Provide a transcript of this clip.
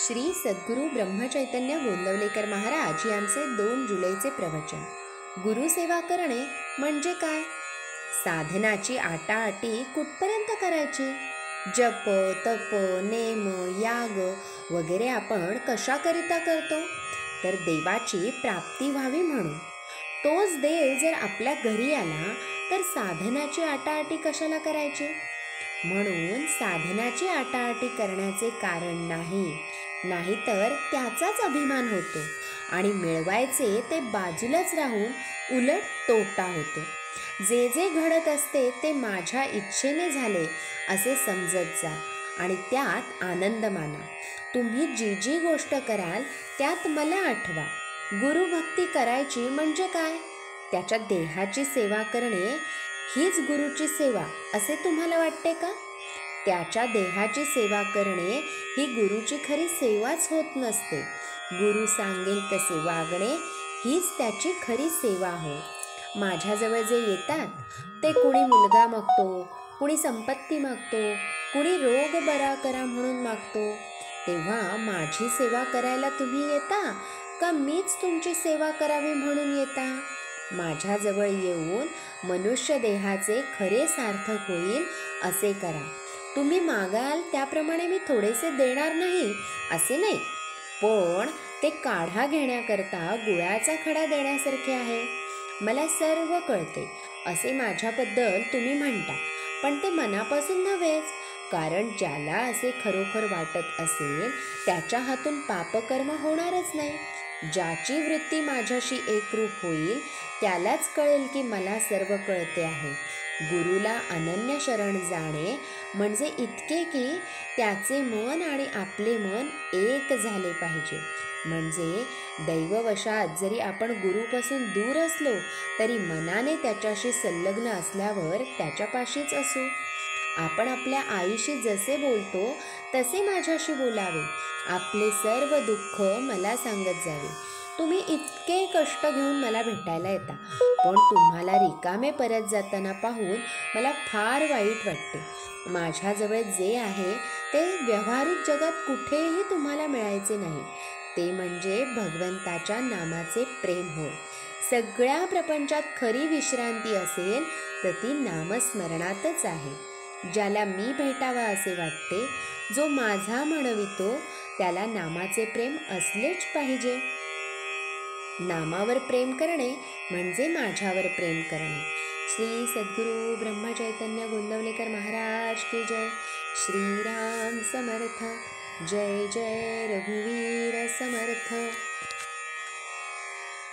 श्री सद्गुरू ब्रह्मचैतन्य गोंदवलेकर महाराज यांचे 2 जुलैचे प्रवचन. गुरुसेवा करणे म्हणजे काय? साधनाची आटाआटी कुठपर्यंत करायची? जप, तप, नेम, याग वगैरे आपण कशाकरिता करतो? तर देवाची प्राप्ती व्हावी म्हणून. तोच देव जर आपल्या घरी आला तर साधनाची आटाआटी कशाला करायची? म्हणून साधनाची आटाआटी करण्याचे कारण नाही, नाहीतर त्याचाच अभिमान होतो आणि मिळवायचे ते बाजूलाच राहून उलट तोटा होतो. जे जे घडत असते ते माझ्या इच्छेने झाले असे समजत जा आणि त्यात आनंद माना. तुम्ही जी जी गोष्ट कराल त्यात मला आठवा. गुरुभक्ती करायची म्हणजे काय? त्याच्या देहाची सेवा करणे हीच गुरुची सेवा असे तुम्हाला वाटते का? त्याच्या देहाची सेवा करणे ही गुरुची खरी सेवाच होत नसते. गुरु सांगेल तसे वागणे हीच त्याची खरी सेवा होय. माझ्याजवळ जे येतात ते कुणी मुलगा मागतो, कुणी संपत्ती मागतो, कुणी रोग बरा करा म्हणून मागतो. तेव्हा माझी सेवा करायला तुम्ही येता का मीच तुमची सेवा करावी म्हणून येता? माझ्याजवळ येऊन मनुष्य देहाचे खरे सार्थक होईल असे करा. तुम्ही मागाल त्याप्रमाणे मी थोडेसे देणार नाही असे नाही, पण ते काढा घेण्याकरता गुळाचा खडा देण्यासारखे आहे. मला सर्व कळते असे माझ्याबद्दल तुम्ही म्हणता, पण ते मनापासून नव्हेच. कारण ज्याला असे खरोखर वाटत असेल त्याच्या हातून पापकर्म होणारच नाही. ज्याची वृत्ती माझ्याशी एकरूप होईल त्यालाच कळेल की मला सर्व कळते आहे. गुरुला अनन्य शरण जाणे म्हणजे इतके की त्याचे मन आणि आपले मन एक झाले पाहिजे. म्हणजे दैववशात जरी आपण गुरुपासून दूर असलो तरी मनाने त्याच्याशी संलग्न असल्यावर त्याच्यापाशीच असू. आपण आपल्या आईशी जसे बोलतो तसे माझ्याशी बोलावे. आपले सर्व दुःख मला सांगत जावे. तुम्ही इतके कष्ट घेऊन मला भेटायला येता, पण तुम्हाला रिकामे परत जाताना पाहून मला फार वाईट वाटते. माझ्याजवळ जे आहे ते व्यावहारिक जगात कुठेही तुम्हाला मिळायचे नाही. ते म्हणजे भगवंताच्या नामाचे प्रेम होय. सगळ्या प्रपंचात खरी विश्रांती असेल तर ती नामस्मरणातच आहे. ज्याला मी भेटावा असे वाटते, जो माझा म्हणवितो त्याला नामाचे प्रेम असलेच पाहिजे. नामावर प्रेम करणे म्हणजे माझ्यावर प्रेम करणे. श्री सद्गुरू ब्रह्मचैतन्य गोंदवलेकर महाराज की जय. श्रीराम समर्थ. जय जय रघुवीर समर्थ.